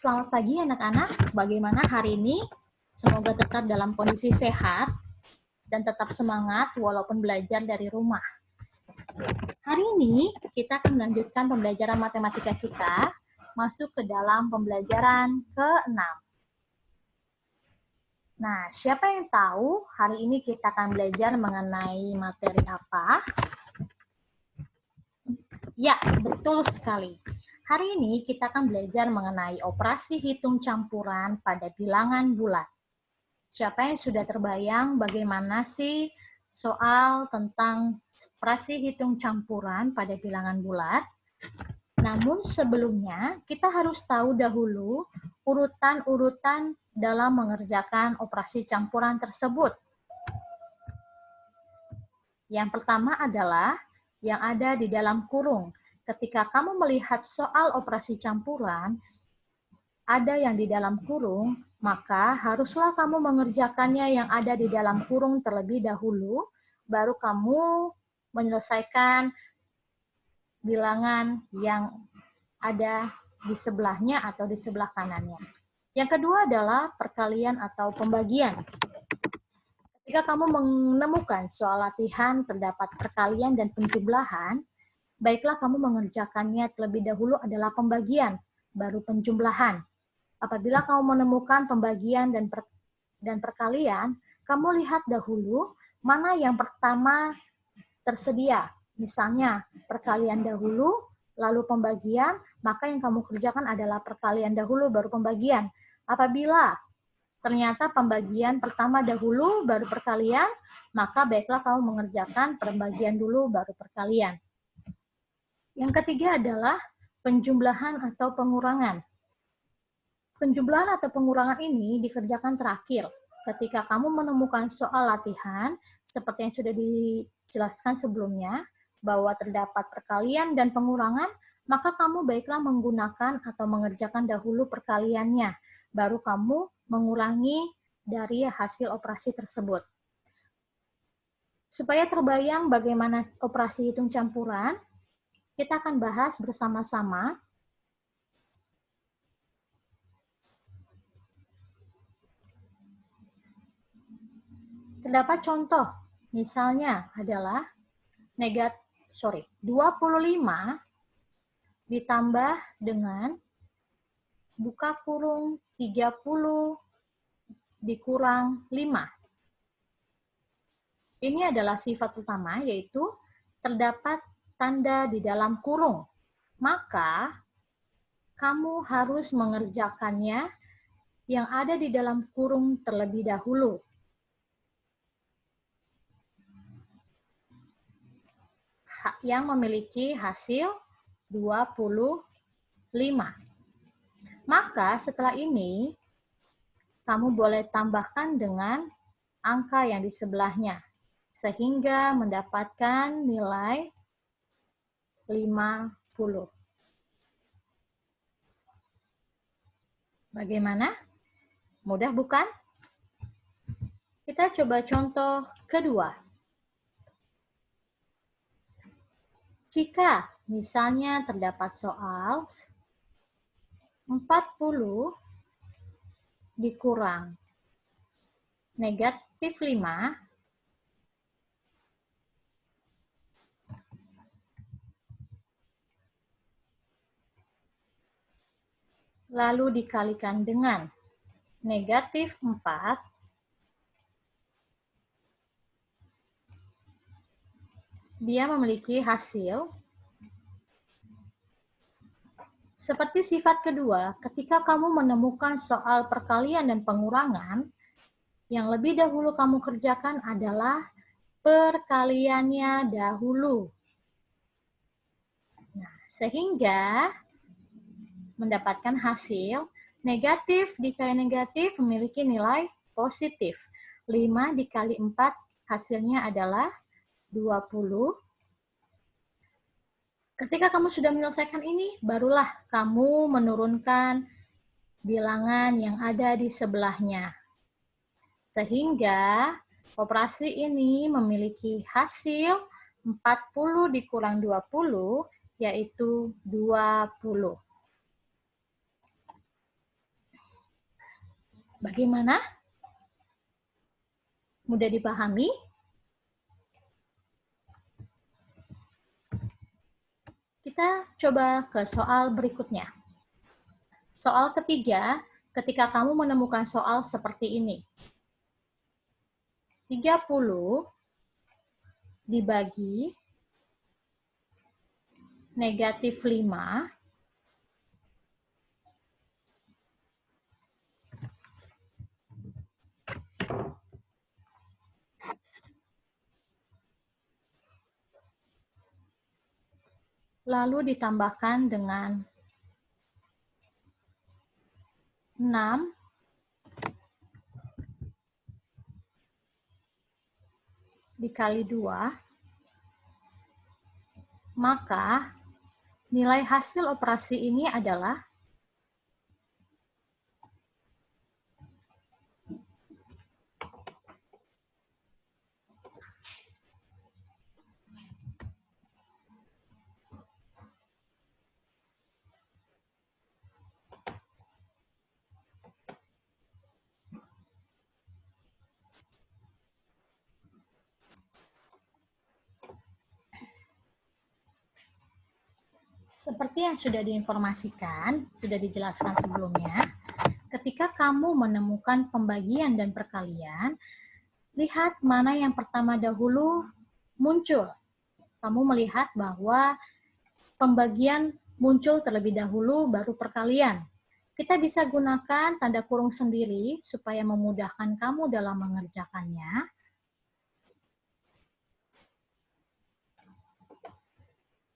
Selamat pagi anak-anak, bagaimana hari ini? Semoga tetap dalam kondisi sehat dan tetap semangat walaupun belajar dari rumah. Hari ini kita akan melanjutkan pembelajaran matematika kita, masuk ke dalam pembelajaran ke-6. Nah, siapa yang tahu hari ini kita akan belajar mengenai materi apa? Ya, betul sekali. Hari ini kita akan belajar mengenai operasi hitung campuran pada bilangan bulat. Siapa yang sudah terbayang bagaimana sih soal tentang operasi hitung campuran pada bilangan bulat? Namun sebelumnya, kita harus tahu dahulu urutan-urutan dalam mengerjakan operasi campuran tersebut. Yang pertama adalah yang ada di dalam kurung. Ketika kamu melihat soal operasi campuran, ada yang di dalam kurung, maka haruslah kamu mengerjakannya yang ada di dalam kurung terlebih dahulu, baru kamu menyelesaikan bilangan yang ada di sebelahnya atau di sebelah kanannya. Yang kedua adalah perkalian atau pembagian. Ketika kamu menemukan soal latihan terdapat perkalian dan penjumlahan, baiklah kamu mengerjakannya terlebih dahulu adalah pembagian, baru penjumlahan. Apabila kamu menemukan pembagian dan perkalian, kamu lihat dahulu mana yang pertama tersedia. Misalnya, perkalian dahulu, lalu pembagian, maka yang kamu kerjakan adalah perkalian dahulu, baru pembagian. Apabila ternyata pembagian pertama dahulu, baru perkalian, maka baiklah kamu mengerjakan pembagian dulu, baru perkalian. Yang ketiga adalah penjumlahan atau pengurangan. Penjumlahan atau pengurangan ini dikerjakan terakhir. Ketika kamu menemukan soal latihan, seperti yang sudah dijelaskan sebelumnya, bahwa terdapat perkalian dan pengurangan, maka kamu baiklah menggunakan atau mengerjakan dahulu perkaliannya, baru kamu mengurangi dari hasil operasi tersebut. Supaya terbayang bagaimana operasi hitung campuran, kita akan bahas bersama-sama. Terdapat contoh, misalnya adalah 25 ditambah dengan buka kurung 30 dikurang 5. Ini adalah sifat utama, yaitu terdapat tanda di dalam kurung. Maka, kamu harus mengerjakannya yang ada di dalam kurung terlebih dahulu. Yang memiliki hasil 25. Maka setelah ini, kamu boleh tambahkan dengan angka yang di sebelahnya, sehingga mendapatkan nilai 50. Bagaimana? Mudah bukan? Kita coba contoh kedua. Jika misalnya terdapat soal 40 dikurang negatif 5, lalu dikalikan dengan negatif 4, dia memiliki hasil seperti sifat kedua. Ketika kamu menemukan soal perkalian dan pengurangan, yang lebih dahulu kamu kerjakan adalah perkaliannya dahulu. Nah, sehingga mendapatkan hasil negatif dikali negatif memiliki nilai positif. 5 dikali 4 hasilnya adalah 20. Ketika kamu sudah menyelesaikan ini, barulah kamu menurunkan bilangan yang ada di sebelahnya. Sehingga operasi ini memiliki hasil 40 dikurang 20, yaitu 20. Bagaimana? Mudah dipahami? Kita coba ke soal berikutnya. Soal ketiga, ketika kamu menemukan soal seperti ini. 30 dibagi negatif 5 lalu ditambahkan dengan 6 dikali 2, maka nilai hasil operasi ini adalah seperti yang sudah diinformasikan, sudah dijelaskan sebelumnya. Ketika kamu menemukan pembagian dan perkalian, lihat mana yang pertama dahulu muncul. Kamu melihat bahwa pembagian muncul terlebih dahulu, baru perkalian. Kita bisa gunakan tanda kurung sendiri supaya memudahkan kamu dalam mengerjakannya.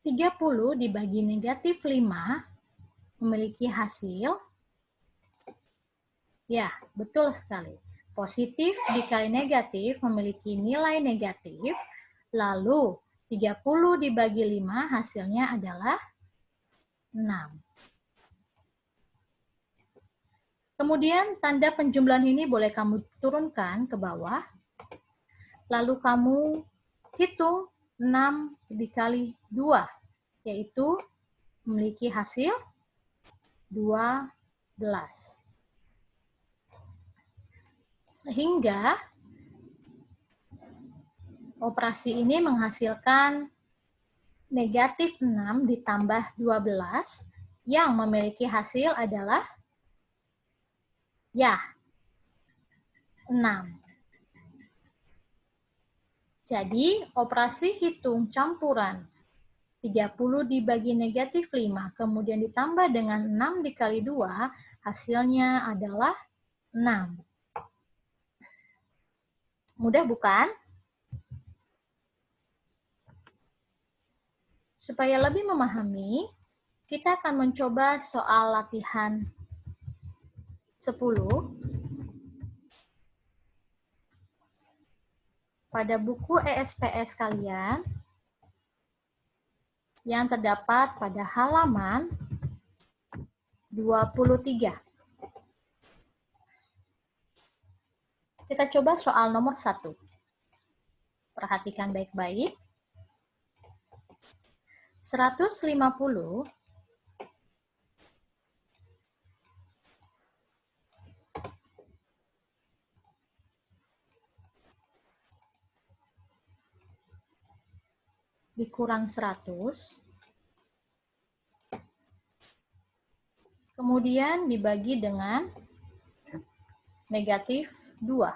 30 dibagi negatif 5 memiliki hasil, ya, betul sekali. Positif dikali negatif memiliki nilai negatif, lalu 30 dibagi 5 hasilnya adalah 6. Kemudian tanda penjumlahan ini boleh kamu turunkan ke bawah, lalu kamu hitung 6 dikali 2, yaitu memiliki hasil 12. Sehingga operasi ini menghasilkan negatif 6 ditambah 12 yang memiliki hasil adalah ya 6. Jadi operasi hitung campuran 30 dibagi negatif 5 kemudian ditambah dengan 6 dikali 2 hasilnya adalah 6. Mudah bukan? Supaya lebih memahami, kita akan mencoba soal latihan 10 pada buku ESPS kalian yang terdapat pada halaman 23. Kita coba soal nomor 1. Perhatikan baik-baik. 150 dikurang 100, kemudian dibagi dengan negatif 2.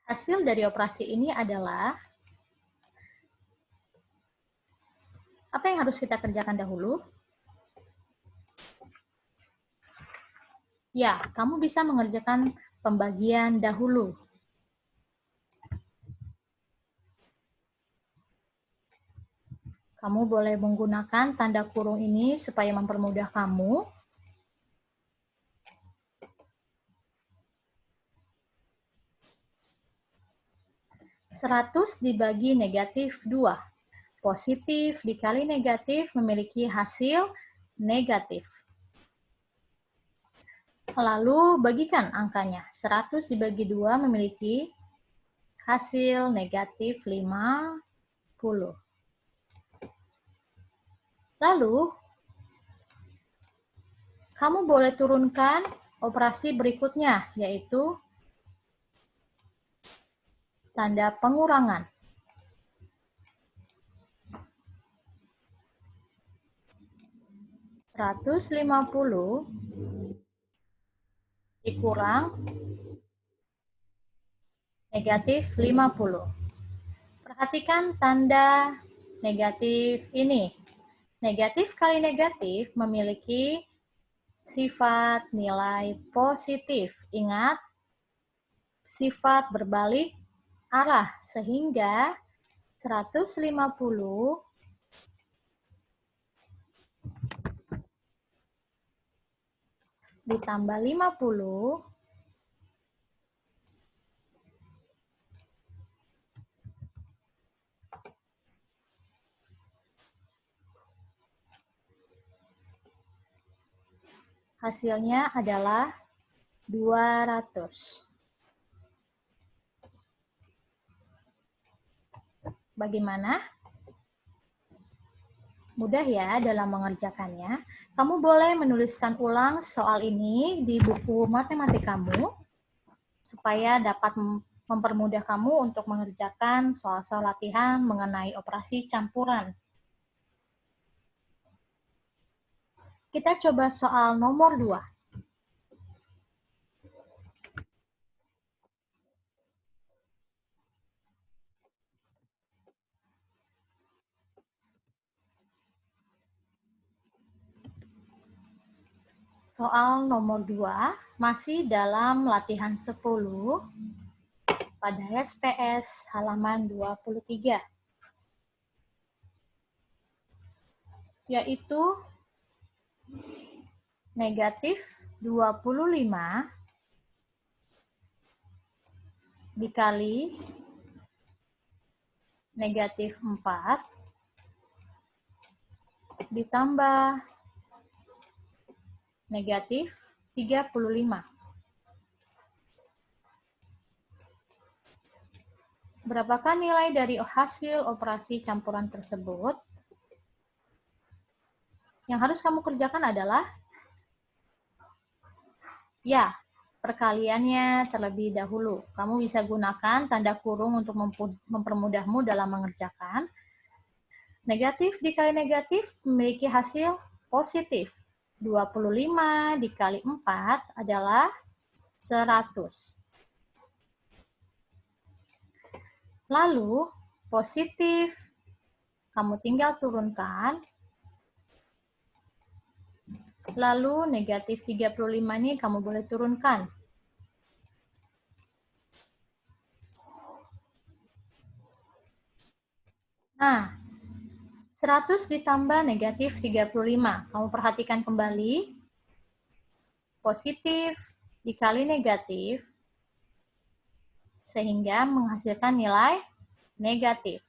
Hasil dari operasi ini adalah, apa yang harus kita kerjakan dahulu? Ya, kamu bisa mengerjakan pembagian dahulu. Kamu boleh menggunakan tanda kurung ini supaya mempermudah kamu. Seratus dibagi negatif 2. Positif dikali negatif memiliki hasil negatif. Lalu bagikan angkanya. 100 dibagi 2 memiliki hasil negatif 50. Lalu Kamu boleh turunkan operasi berikutnya, yaitu tanda pengurangan. 150 dikurang negatif 50. Perhatikan tanda negatif ini. Negatif kali negatif memiliki sifat nilai positif. Ingat, sifat berbalik arah, sehingga 150 ditambah 50 hasilnya adalah 200. Bagaimana? Mudah ya dalam mengerjakannya. Kamu boleh menuliskan ulang soal ini di buku matematik kamu, supaya dapat mempermudah kamu untuk mengerjakan soal-soal latihan mengenai operasi campuran. Kita coba soal nomor 2. Soal nomor 2 masih dalam latihan 10 pada SPS halaman 23, yaitu negatif 25 dikali negatif 4 ditambah negatif 35. Berapakah nilai dari hasil operasi campuran tersebut? Yang harus kamu kerjakan adalah, ya, perkaliannya terlebih dahulu. Kamu bisa gunakan tanda kurung untuk mempermudahmu dalam mengerjakan. Negatif dikali negatif memiliki hasil positif. 25 dikali 4 adalah 100. Lalu, positif, kamu tinggal turunkan. Lalu, negatif 35 ini kamu boleh turunkan. Nah, 100 ditambah negatif 35. Kamu perhatikan kembali. Positif dikali negatif, sehingga menghasilkan nilai negatif.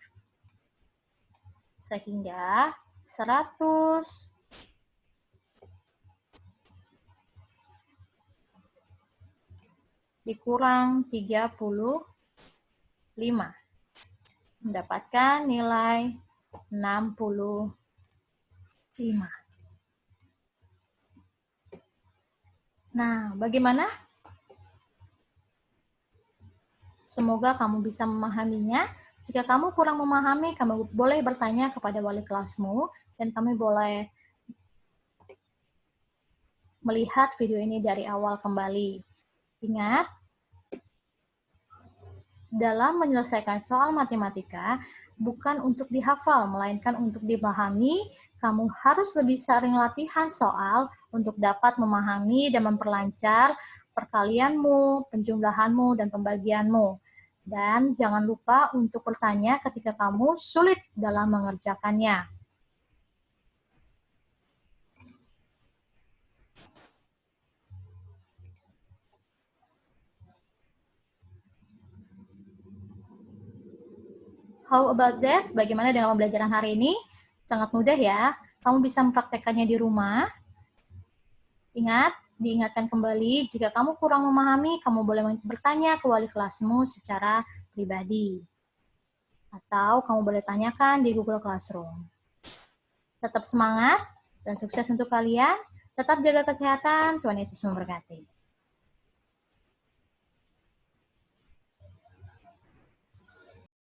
Sehingga 100 dikurang 35. Mendapatkan nilai 65. Nah, bagaimana? Semoga kamu bisa memahaminya. Jika kamu kurang memahami, kamu boleh bertanya kepada wali kelasmu, dan kami boleh melihat video ini dari awal kembali. Ingat, dalam menyelesaikan soal matematika, bukan untuk dihafal, melainkan untuk dipahami. Kamu harus lebih sering latihan soal untuk dapat memahami dan memperlancar perkalianmu, penjumlahanmu, dan pembagianmu. Dan jangan lupa untuk bertanya ketika kamu sulit dalam mengerjakannya. How about that? Bagaimana dengan pembelajaran hari ini? Sangat mudah ya. Kamu bisa mempraktekkannya di rumah. Ingat, diingatkan kembali, jika kamu kurang memahami, kamu boleh bertanya ke wali kelasmu secara pribadi. Atau kamu boleh tanyakan di Google Classroom. Tetap semangat dan sukses untuk kalian. Tetap jaga kesehatan, Tuhan Yesus memberkati.